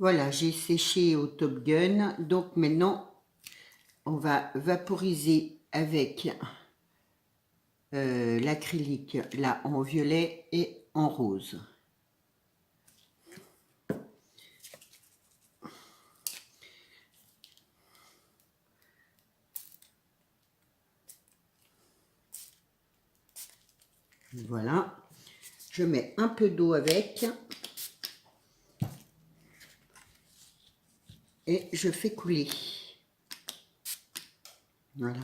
Voilà, j'ai séché au Top Gun. Donc maintenant, on va vaporiser avec l'acrylique, là, en violet et en rose. Voilà. Je mets un peu d'eau avec. Et je fais couler. Voilà.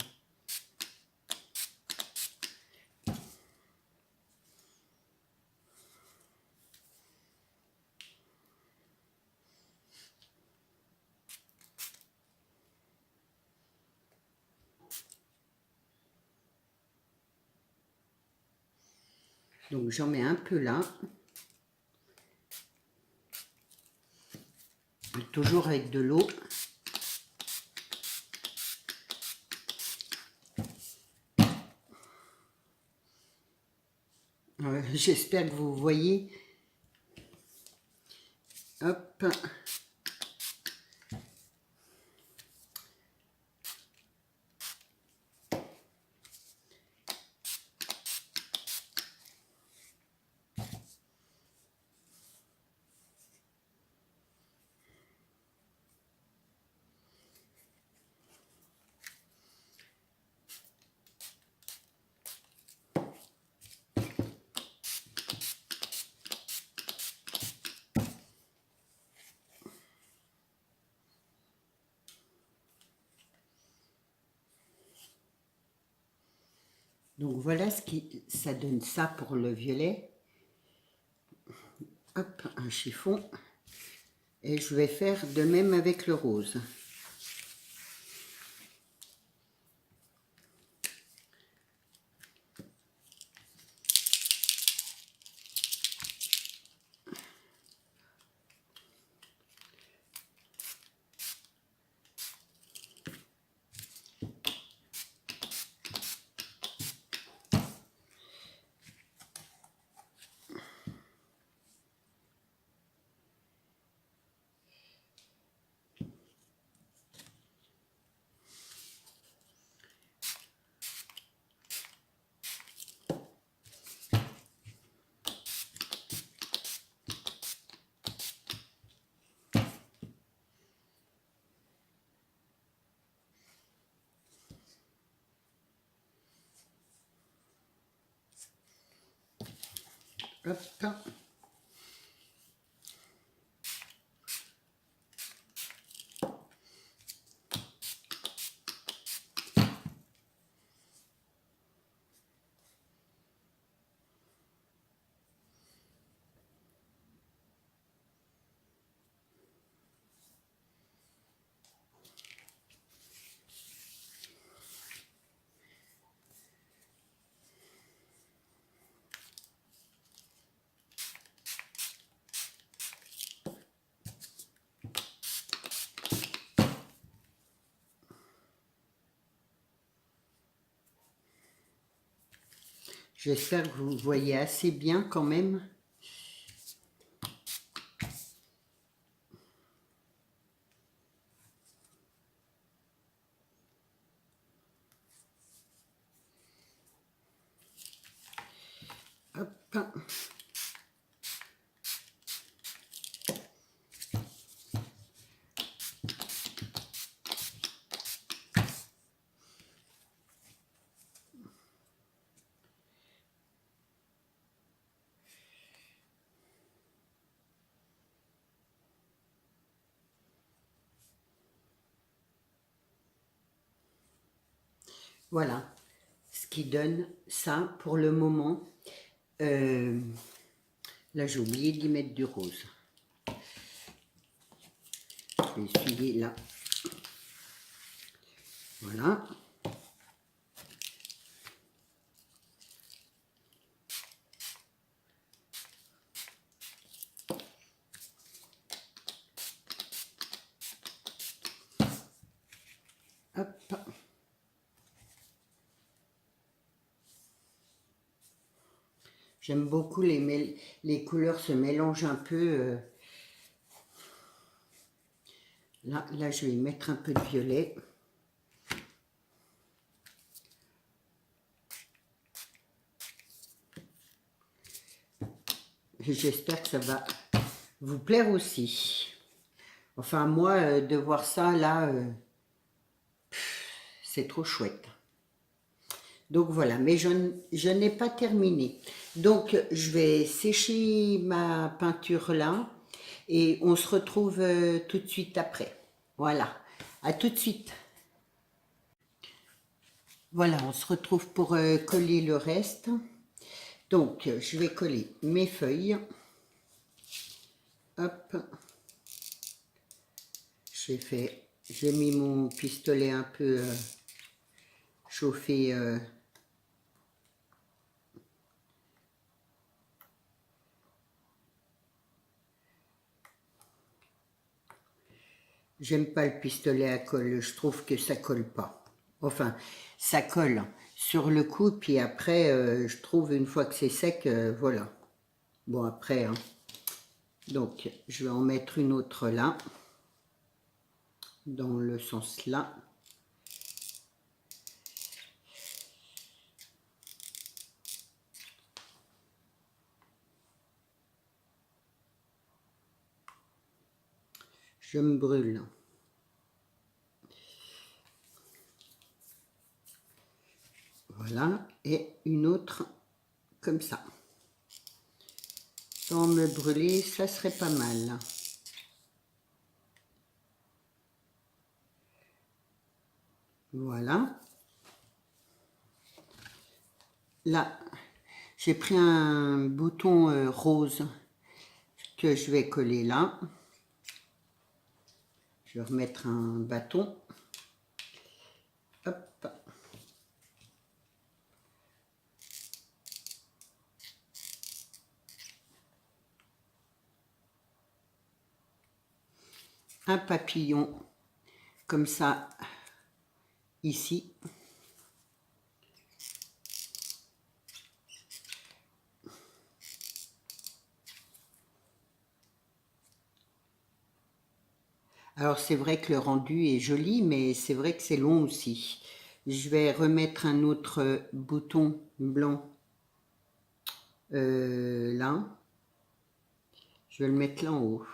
Donc j'en mets un peu là. Toujours avec de l'eau. J'espère que vous voyez. Hop. Donc voilà ce qui ça donne ça pour le violet. Hop, un chiffon. Et je vais faire de même avec le rose. Hop. J'espère que vous voyez assez bien quand même. Hop. Voilà ce qui donne ça pour le moment. Là, j'ai oublié d'y mettre du rose. Je vais essuyer là. Voilà. Hop. J'aime beaucoup les couleurs se mélangent un peu. Là, je vais y mettre un peu de violet. J'espère que ça va vous plaire aussi. Enfin, moi, de voir ça, là, c'est trop chouette. Donc voilà, mais je n'ai pas terminé. Donc, je vais sécher ma peinture là et on se retrouve tout de suite après. Voilà, à tout de suite. Voilà, on se retrouve pour coller le reste. Donc, je vais coller mes feuilles. Hop. J'ai mis mon pistolet un peu chauffé. J'aime pas le pistolet à colle, je trouve que ça colle pas. Enfin, ça colle sur le coup, puis après, je trouve une fois que c'est sec, voilà. Bon, après, hein. Donc, je vais en mettre une autre là, dans le sens là. Je me brûle. Voilà, et une autre comme ça. Sans me brûler, ça serait pas mal. Voilà. Là, j'ai pris un bouton rose que je vais coller là. Je vais remettre un bâton. Hop. Un papillon comme ça ici. Alors c'est vrai que le rendu est joli, mais c'est vrai que c'est long aussi. Je vais remettre un autre bouton blanc là. Je vais le mettre là en haut.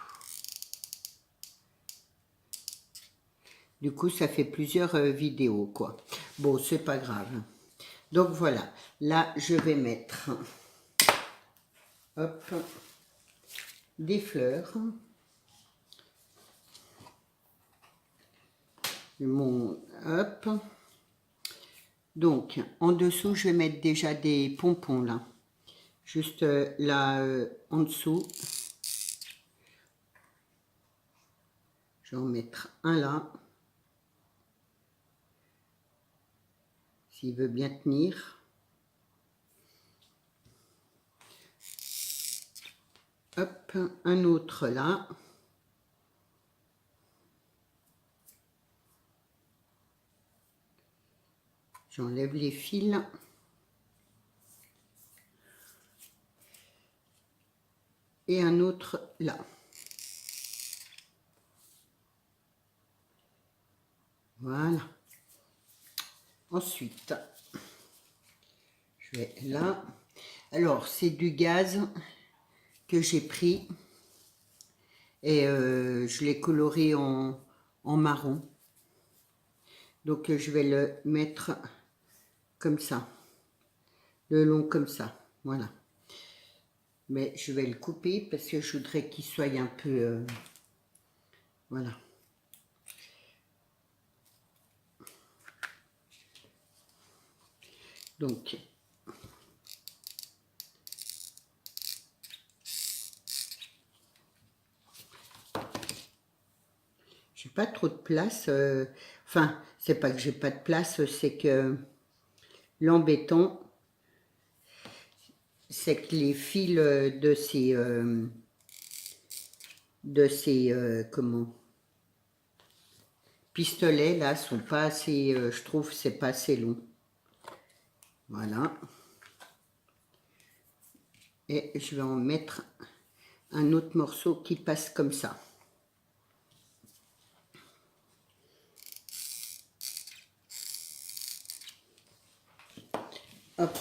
Du coup, ça fait plusieurs vidéos, quoi. Bon, c'est pas grave. Donc voilà, là, je vais mettre hop, des fleurs. Hop. Donc, en dessous, je vais mettre déjà des pompons, là. Juste là, en dessous. Je vais en mettre un là. S'il veut bien tenir. Hop, un autre là. J'enlève les fils. Et un autre là. Voilà. Ensuite, je vais là. Alors, c'est du gaz que j'ai pris. Et je l'ai coloré en marron. Donc, je vais le mettre comme ça. Le long comme ça. Voilà. Mais je vais le couper parce que je voudrais qu'il soit un peu... voilà. Donc, j'ai pas trop de place. Enfin, c'est pas que j'ai pas de place, c'est que l'embêtant, c'est que les fils de ces comment, pistolets là sont pas assez, je trouve, c'est pas assez long. Voilà. Et je vais en mettre un autre morceau qui passe comme ça. Hop.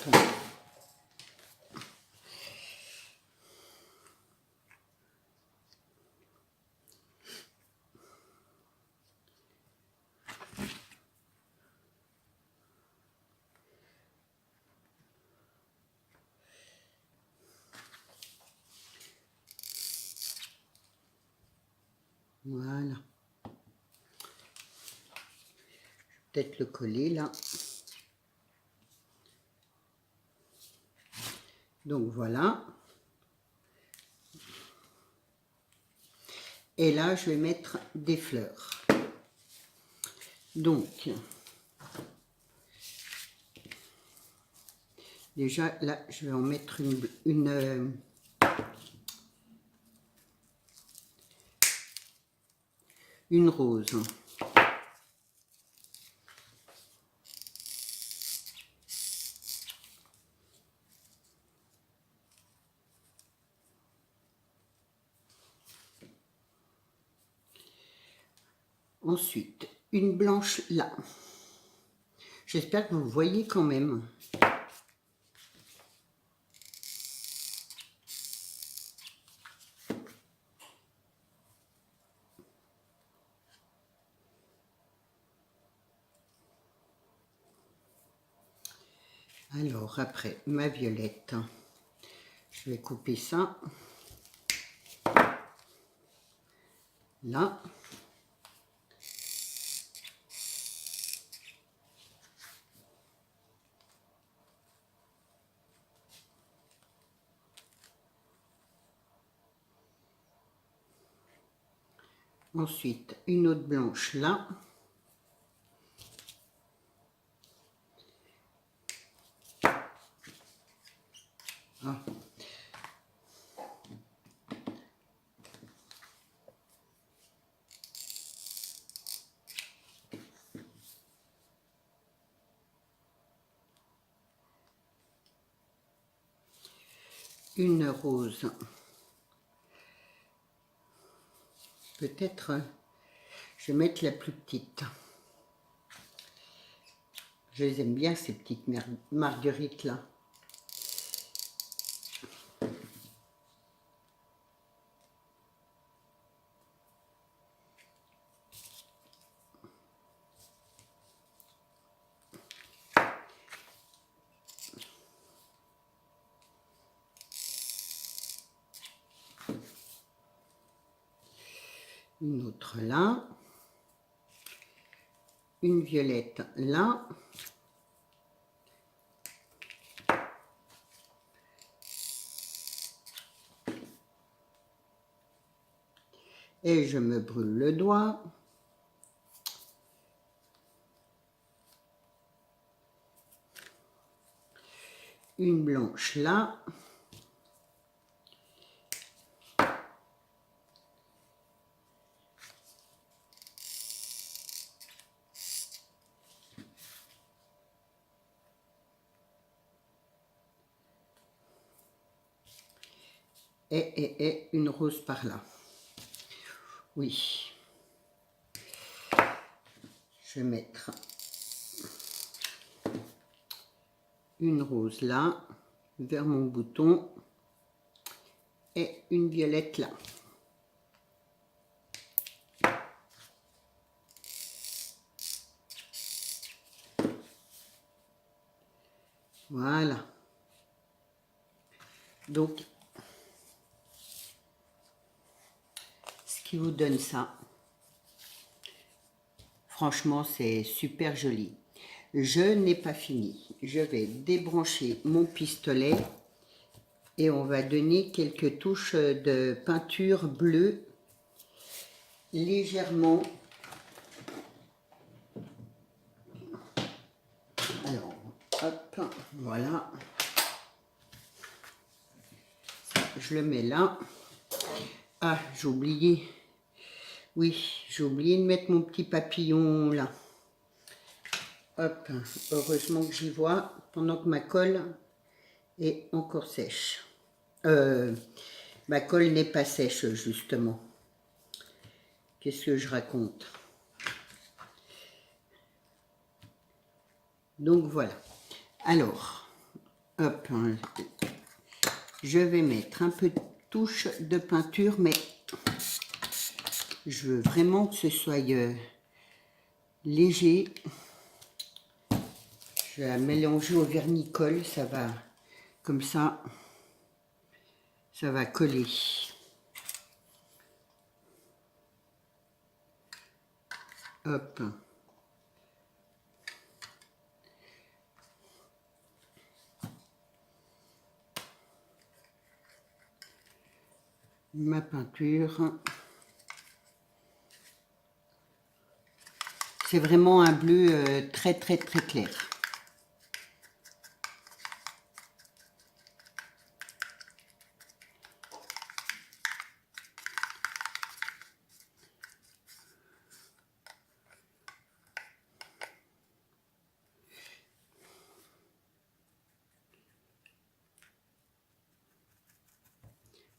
Voilà. Peut-être le coller là. Donc voilà. Et là, je vais mettre des fleurs. Donc, déjà là, je vais en mettre une rose. Ensuite, une blanche là. J'espère que vous voyez quand même. Alors, après, ma violette. Je vais couper ça. Là. Ensuite, une autre blanche là. Ah. Une rose. Peut-être, je vais mettre la plus petite. Je les aime bien, ces petites marguerites là. Une autre là. Une violette là. Et je me brûle le doigt. Une blanche là. Et une rose par là. Oui. Je vais mettre une rose là, vers mon bouton, et une violette là. Voilà. Donc, ce qui vous donne ça, franchement, c'est super joli. Je n'ai pas fini. Je vais débrancher mon pistolet et on va donner quelques touches de peinture bleue légèrement. Alors, hop, voilà. Ça, je le mets là. Ah, j'ai oublié. Oui, j'ai oublié de mettre mon petit papillon là. Hop, heureusement que j'y vois pendant que ma colle est encore sèche. Ma colle n'est pas sèche justement. Qu'est-ce que je raconte? Donc voilà. Alors, Hop, je vais mettre un peu de touche de peinture, mais je veux vraiment que ce soit léger. Je vais la mélanger au vernis-colle, ça va, comme ça va coller. Hop. Ma peinture. C'est vraiment un bleu très très très clair.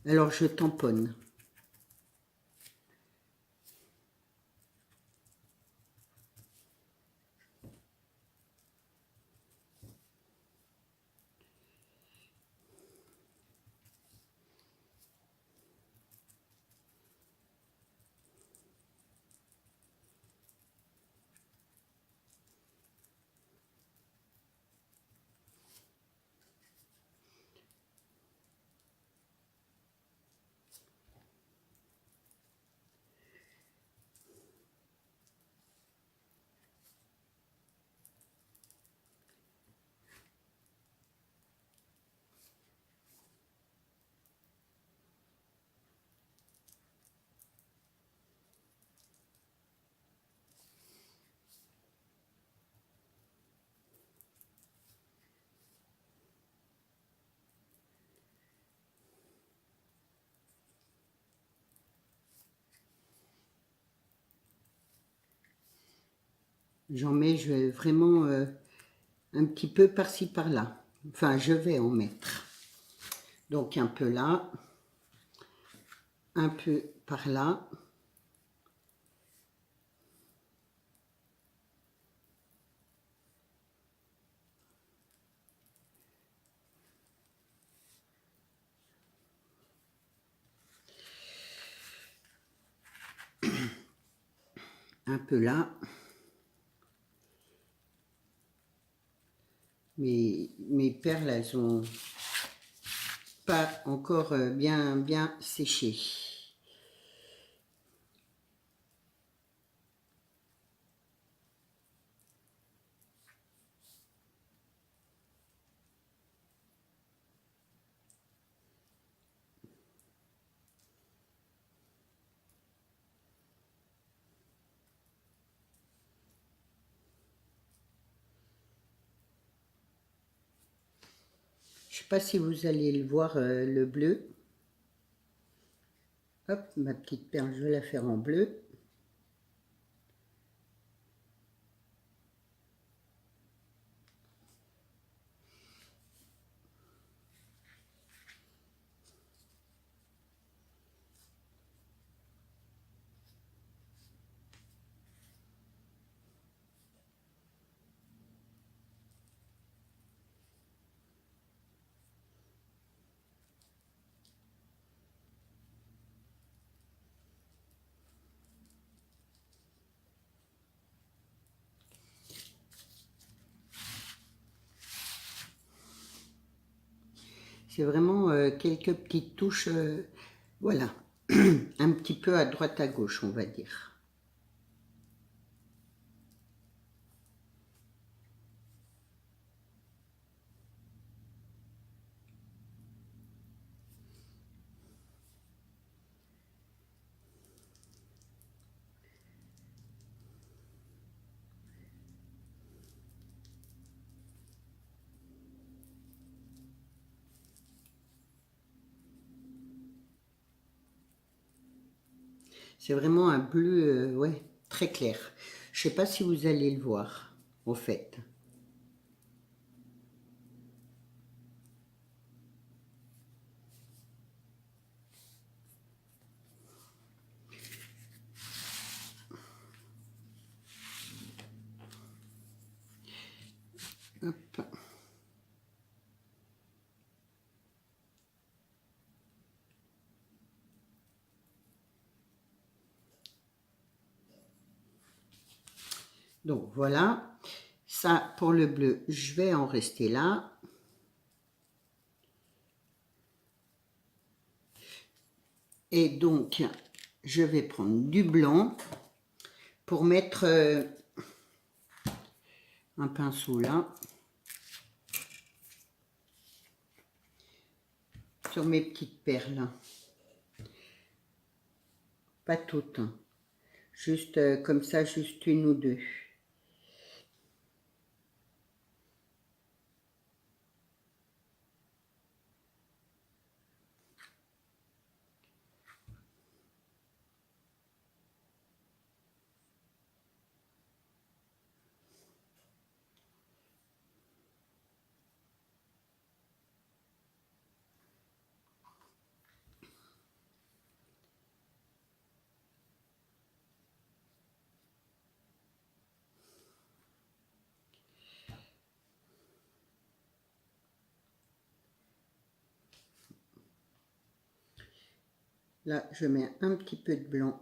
Alors je tamponne. J'en mets vraiment un petit peu par-ci par-là. Enfin, je vais en mettre. Donc un peu là, un peu par là. Un peu là. Mes perles, elles ont pas encore bien séché. Je sais pas si vous allez le voir, le bleu. Hop, ma petite perle, je vais la faire en bleu. C'est vraiment quelques petites touches, voilà, un petit peu à droite à gauche, on va dire. C'est vraiment un bleu, ouais, très clair. Je sais pas si vous allez le voir, en fait. Hop. Donc voilà, ça pour le bleu, je vais en rester là. Et donc, je vais prendre du blanc pour mettre un pinceau là, sur mes petites perles. Pas toutes, hein. Juste comme ça, juste une ou deux. Là, je mets un petit peu de blanc.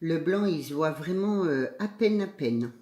Le blanc, il se voit vraiment à peine, à peine.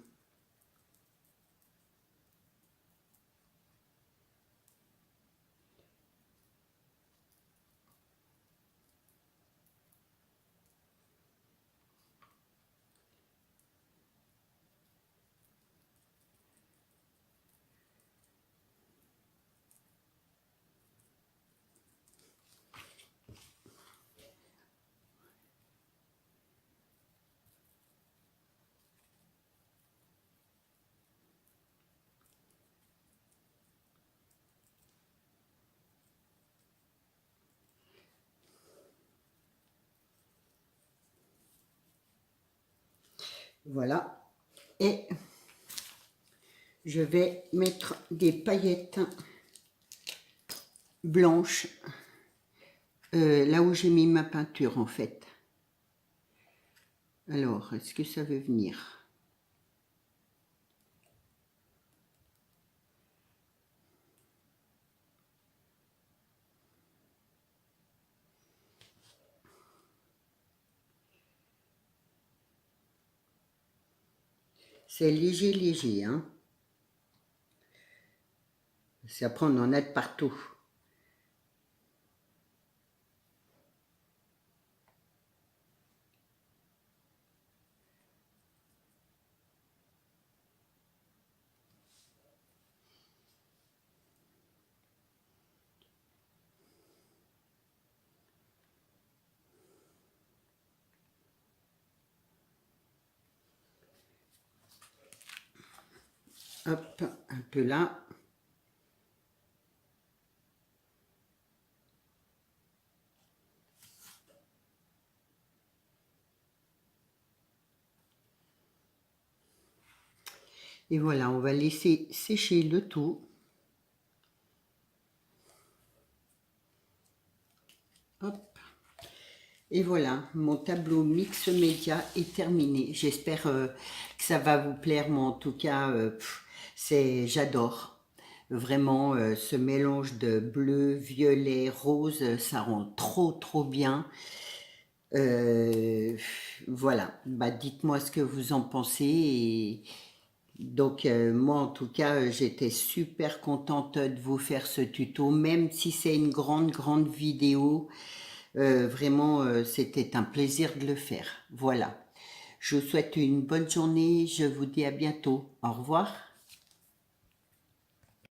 Voilà. Et je vais mettre des paillettes blanches là où j'ai mis ma peinture en fait. Alors, est-ce que ça veut venir? C'est léger, léger, hein. C'est après on en a de partout. Hop, un peu là. Et voilà, on va laisser sécher le tout. Hop. Et voilà, mon tableau mix média est terminé. J'espère que ça va vous plaire. Moi, en tout cas, j'adore. Vraiment, ce mélange de bleu, violet, rose, ça rend trop, trop bien. Voilà, bah, dites-moi ce que vous en pensez Donc moi en tout cas j'étais super contente de vous faire ce tuto, même si c'est une grande vidéo. Vraiment c'était un plaisir de le faire. Voilà, je vous souhaite une bonne journée, je vous dis à bientôt, au revoir.